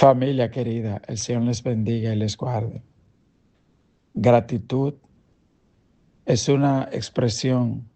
Familia querida, el Señor les bendiga y les guarde. Gratitud es una expresión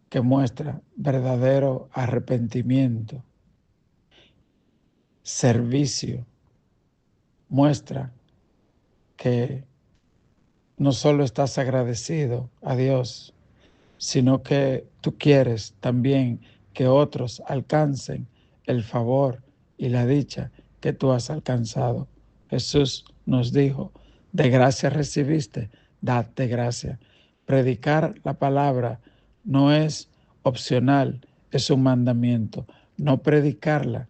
que muestra verdadero arrepentimiento. Servicio muestra que no solo estás agradecido a Dios, sino que tú quieres también que otros alcancen el favor y la dicha que tú has alcanzado. Jesús nos dijo, de gracia recibiste, dad de gracia. Predicar la palabra no es opcional, es un mandamiento. No predicarla,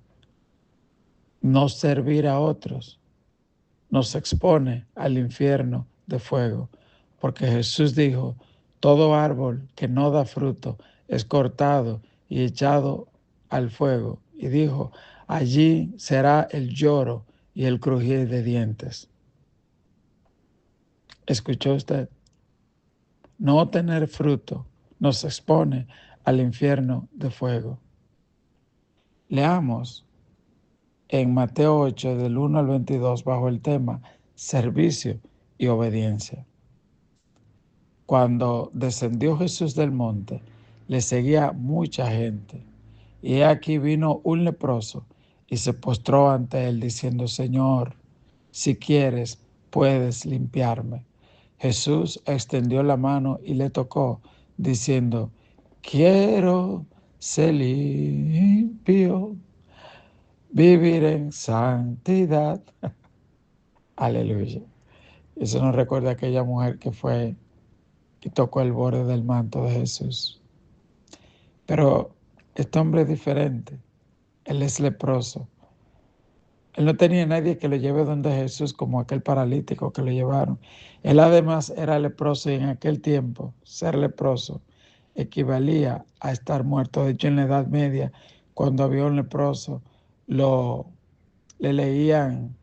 no servir a otros, nos expone al infierno de fuego, porque Jesús dijo, todo árbol que no da fruto es cortado y echado al fuego. Y dijo, allí será el lloro y el crujir de dientes. ¿Escuchó usted? No tener fruto nos expone al infierno de fuego. Leamos en Mateo 8, del 1 al 22, bajo el tema servicio y obediencia. Cuando descendió Jesús del monte, le seguía mucha gente. Y he aquí vino un leproso y se postró ante él diciendo, Señor, si quieres, puedes limpiarme. Jesús extendió la mano y le tocó, diciendo, quiero ser limpio, vivir en santidad. Aleluya. Eso nos recuerda a aquella mujer que fue y tocó el borde del manto de Jesús. Pero este hombre es diferente. Él es leproso. Él no tenía nadie que lo lleve donde Jesús como aquel paralítico que lo llevaron. Él además era leproso y en aquel tiempo ser leproso equivalía a estar muerto. De hecho, en la Edad Media, cuando había un leproso, le leían,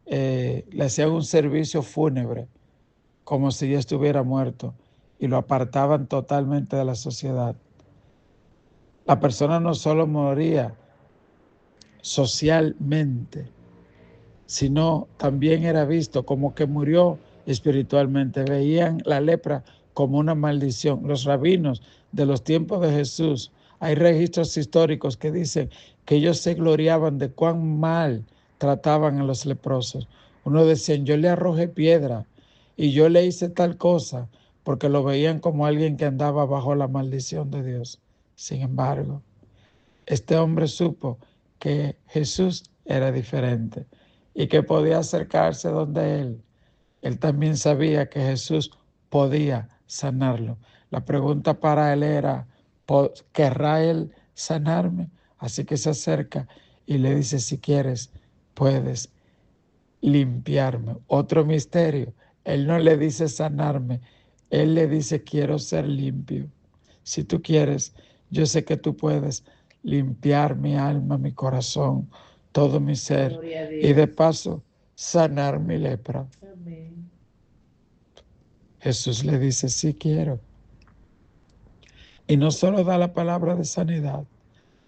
le hacían un servicio fúnebre como si ya estuviera muerto y lo apartaban totalmente de la sociedad. La persona no solo moría socialmente, sino también era visto como que murió espiritualmente. Veían la lepra como una maldición. Los rabinos de los tiempos de Jesús, hay registros históricos que dicen que ellos se gloriaban de cuán mal trataban a los leprosos. Uno decía, yo le arrojé piedra y yo le hice tal cosa, porque lo veían como alguien que andaba bajo la maldición de Dios. Sin embargo, este hombre supo que Jesús era diferente y que podía acercarse donde él. Él también sabía que Jesús podía sanarlo. La pregunta para él era, ¿querrá él sanarme? Así que se acerca y le dice, si quieres, puedes limpiarme. Otro misterio, él no le dice sanarme, él le dice, quiero ser limpio. Si tú quieres, yo sé que tú puedes limpiar mi alma, mi corazón, todo mi ser y de paso sanar mi lepra. Amén. Jesús le dice, sí quiero. Y no solo da la palabra de sanidad,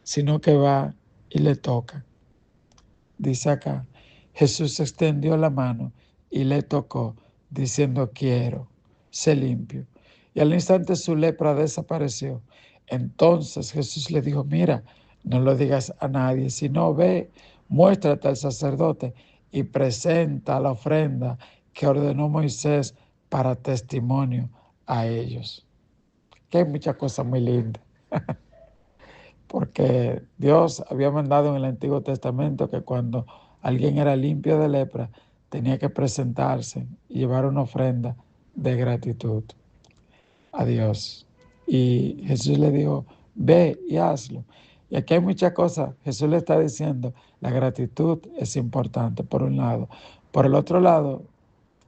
sino que va y le toca. Dice acá, Jesús extendió la mano y le tocó, diciendo, quiero, sé limpio. Y al instante su lepra desapareció. Entonces Jesús le dijo, mira, no lo digas a nadie, sino ve, muéstrate al sacerdote y presenta la ofrenda que ordenó Moisés para testimonio a ellos. Que hay muchas cosas muy lindas, porque Dios había mandado en el Antiguo Testamento que cuando alguien era limpio de lepra, tenía que presentarse y llevar una ofrenda de gratitud a Dios. Y Jesús le dijo, ve y hazlo. Y aquí hay muchas cosas. Jesús le está diciendo, la gratitud es importante, por un lado. Por el otro lado,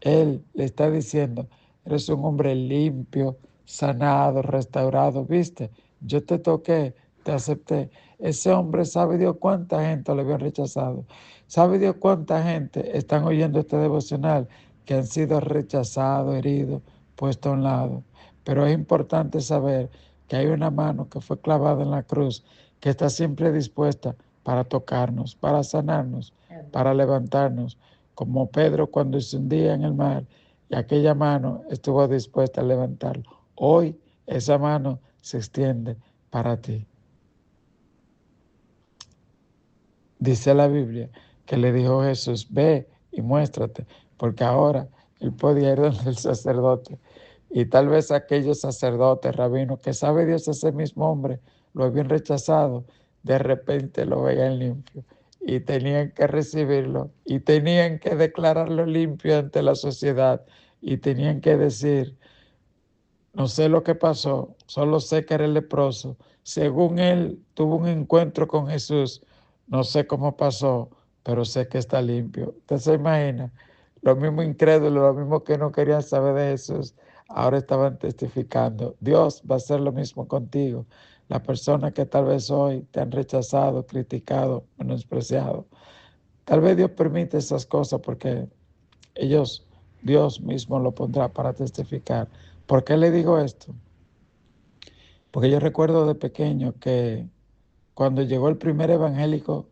Él le está diciendo, eres un hombre limpio, sanado, restaurado, ¿viste? Yo te toqué, te acepté. Ese hombre sabe Dios cuánta gente lo habían rechazado. Sabe Dios cuánta gente están oyendo este devocional que han sido rechazados, heridos, puestos a un lado. Pero es importante saber que hay una mano que fue clavada en la cruz, que está siempre dispuesta para tocarnos, para sanarnos, para levantarnos, como Pedro cuando se hundía en el mar y aquella mano estuvo dispuesta a levantarlo. Hoy esa mano se extiende para ti. Dice la Biblia que le dijo Jesús, ve y muéstrate, porque ahora él podía ir donde el sacerdote. Y tal vez aquellos sacerdotes, rabinos, que sabe Dios ese mismo hombre, lo habían rechazado, de repente lo veían limpio y tenían que recibirlo y tenían que declararlo limpio ante la sociedad y tenían que decir, no sé lo que pasó, solo sé que era leproso. Según él tuvo un encuentro con Jesús, no sé cómo pasó, pero sé que está limpio. ¿Usted se imagina? Los mismos incrédulos, los mismos que no querían saber de Jesús, ahora estaban testificando. Dios va a hacer lo mismo contigo. Las personas que tal vez hoy te han rechazado, criticado, menospreciado. Tal vez Dios permite esas cosas porque Dios mismo lo pondrá para testificar. ¿Por qué le digo esto? Porque yo recuerdo de pequeño que cuando llegó el primer evangélico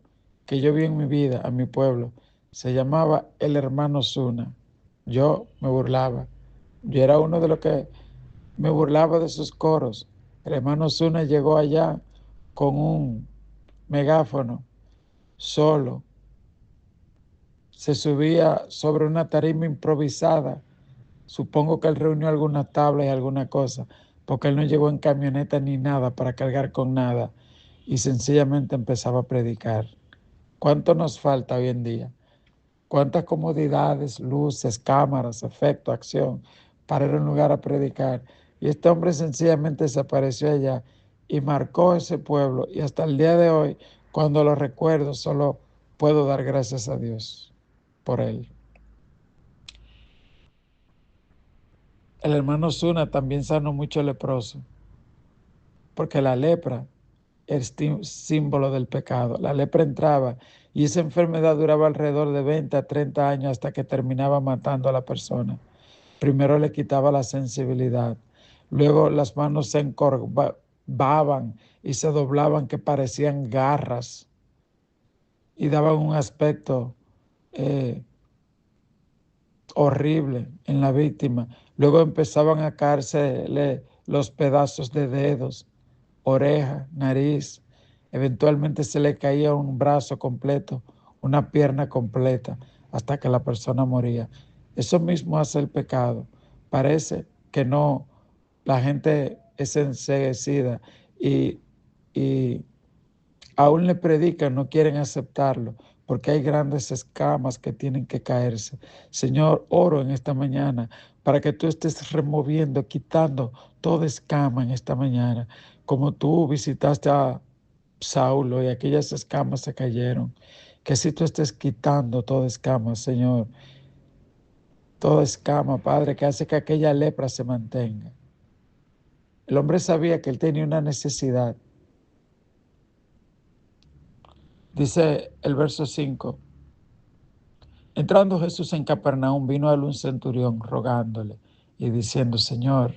que yo vi en mi vida, a mi pueblo, se llamaba el hermano Zuna. Yo me burlaba. Yo era uno de los que me burlaba de sus coros. El hermano Zuna llegó allá con un megáfono, solo. Se subía sobre una tarima improvisada. Supongo que él reunió alguna tabla y alguna cosa, porque él no llegó en camioneta ni nada para cargar con nada y sencillamente empezaba a predicar. ¿Cuánto nos falta hoy en día? ¿Cuántas comodidades, luces, cámaras, efecto, acción para ir a un lugar a predicar? Y este hombre sencillamente se apareció allá y marcó ese pueblo y hasta el día de hoy, cuando lo recuerdo, solo puedo dar gracias a Dios por él. El hermano Zuna también sanó mucho leproso, porque la lepra es símbolo del pecado. La lepra entraba y esa enfermedad duraba alrededor de 20 a 30 años hasta que terminaba matando a la persona. Primero le quitaba la sensibilidad, luego las manos se encorvaban y se doblaban que parecían garras y daban un aspecto eh, horrible en la víctima. Luego empezaban a caérsele los pedazos de dedos, oreja, nariz. Eventualmente se le caía un brazo completo, una pierna completa, hasta que la persona moría. Eso mismo hace el pecado. Parece que no, la gente es enseguecida y aún le predican, no quieren aceptarlo, porque hay grandes escamas que tienen que caerse. Señor, oro en esta mañana para que tú estés removiendo, quitando toda escama en esta mañana, como tú visitaste a Saulo y aquellas escamas se cayeron. Que si tú estés quitando toda escama, Señor, toda escama, Padre, que hace que aquella lepra se mantenga. El hombre sabía que él tenía una necesidad. Dice el verso 5. Entrando Jesús en Capernaum, vino a él un centurión rogándole y diciendo, Señor,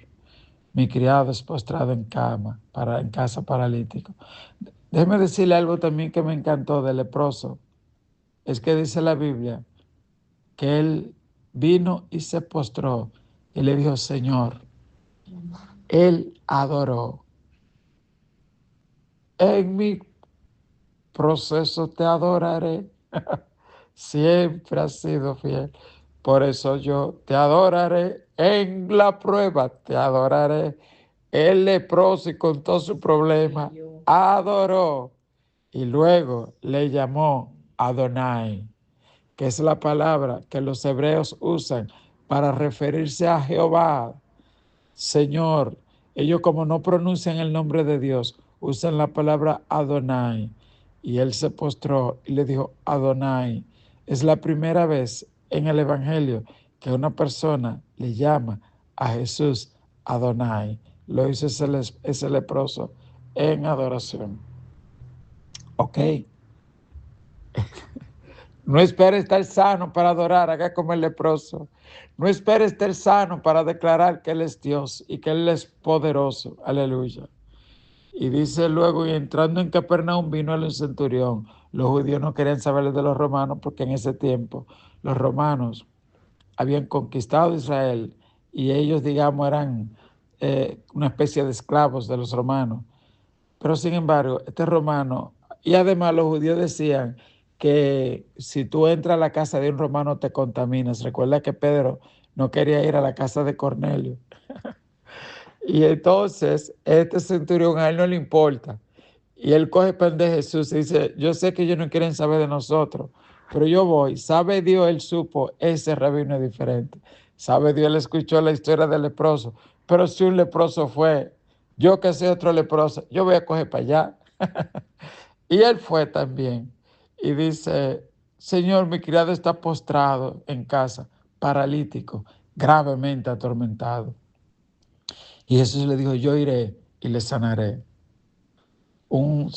mi criado es postrado en cama, en casa paralítico. Déjeme decirle algo también que me encantó del leproso. Es que dice la Biblia que él vino y se postró y le dijo, Señor, él adoró. En mi proceso te adoraré. Siempre has sido fiel. Por eso yo te adoraré en la prueba, te adoraré. El leproso y con todo su problema adoró y luego le llamó Adonai, que es la palabra que los hebreos usan para referirse a Jehová, Señor. Ellos como no pronuncian el nombre de Dios, usan la palabra Adonai. Y él se postró y le dijo Adonai. Es la primera vez en el Evangelio que una persona le llama a Jesús Adonai. Lo hizo ese leproso en adoración. Ok. No espere estar sano para adorar, haga como el leproso. No espere estar sano para declarar que Él es Dios y que Él es poderoso. Aleluya. Y dice luego, y entrando en Capernaum vino el centurión. Los judíos no querían saber de los romanos porque en ese tiempo los romanos habían conquistado Israel y ellos, digamos, eran una especie de esclavos de los romanos. Pero sin embargo, este romano, y además los judíos decían que si tú entras a la casa de un romano te contaminas. Recuerda que Pedro no quería ir a la casa de Cornelio. Y entonces este centurión a él no le importa. Y él coge pan de Jesús y dice, yo sé que ellos no quieren saber de nosotros, pero yo voy. Sabe Dios, él supo, ese rabino es diferente. Sabe Dios, él escuchó la historia del leproso. Pero si un leproso fue, yo que soy otro leproso, yo voy a coger para allá. Y él fue también. Y dice, Señor, mi criado está postrado en casa, paralítico, gravemente atormentado. Y Jesús le dijo, yo iré y le sanaré. Un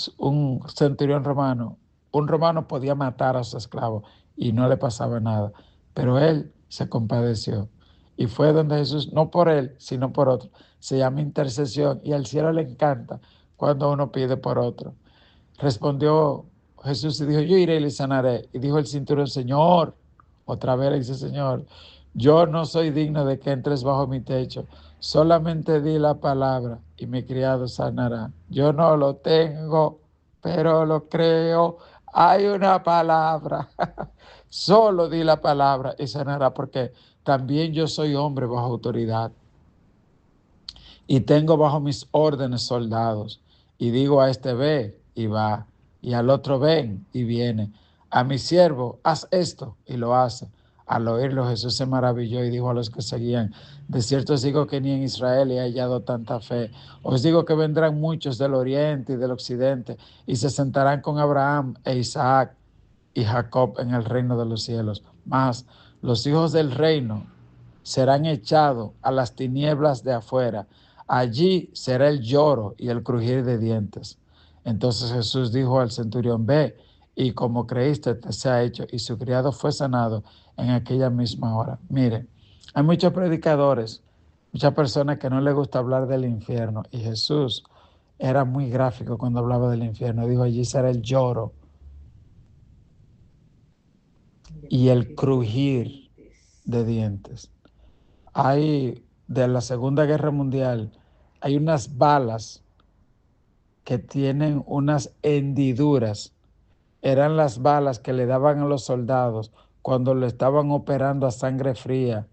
centurión romano, un romano podía matar a su esclavo y no le pasaba nada, pero él se compadeció y fue donde Jesús, no por él, sino por otro. Se llama intercesión y al cielo le encanta cuando uno pide por otro. Respondió Jesús y dijo, yo iré y le sanaré. Y dijo el centurión, Señor, otra vez le dice, Señor, yo no soy digno de que entres bajo mi techo. Solamente di la palabra y mi criado sanará. Yo no lo tengo, pero lo creo. Hay una palabra. Solo di la palabra y sanará, porque también yo soy hombre bajo autoridad y tengo bajo mis órdenes soldados. Y digo a este ve y va, y al otro ven y viene. A mi siervo, haz esto y lo hace. Al oírlo Jesús se maravilló y dijo a los que seguían, de cierto os digo que ni en Israel he hallado tanta fe. Os digo que vendrán muchos del oriente y del occidente y se sentarán con Abraham e Isaac y Jacob en el reino de los cielos. Mas los hijos del reino serán echados a las tinieblas de afuera. Allí será el lloro y el crujir de dientes. Entonces Jesús dijo al centurión, ve, y como creíste te sea hecho. Y su criado fue sanado en aquella misma hora. Mire, hay muchos predicadores, muchas personas que no les gusta hablar del infierno. Y Jesús era muy gráfico cuando hablaba del infierno. Dijo, allí será el lloro y el crujir de dientes. Hay, de la Segunda Guerra Mundial, hay unas balas que tienen unas hendiduras. Eran las balas que le daban a los soldados cuando le estaban operando a sangre fría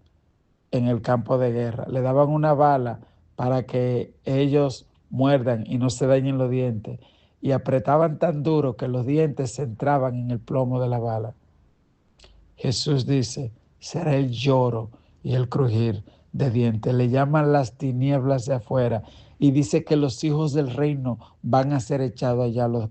en el campo de guerra. Le daban una bala para que ellos muerdan y no se dañen los dientes. Y apretaban tan duro que los dientes se entraban en el plomo de la bala. Jesús dice, será el lloro y el crujir de dientes. Le llaman las tinieblas de afuera y dice que los hijos del reino van a ser echados allá, los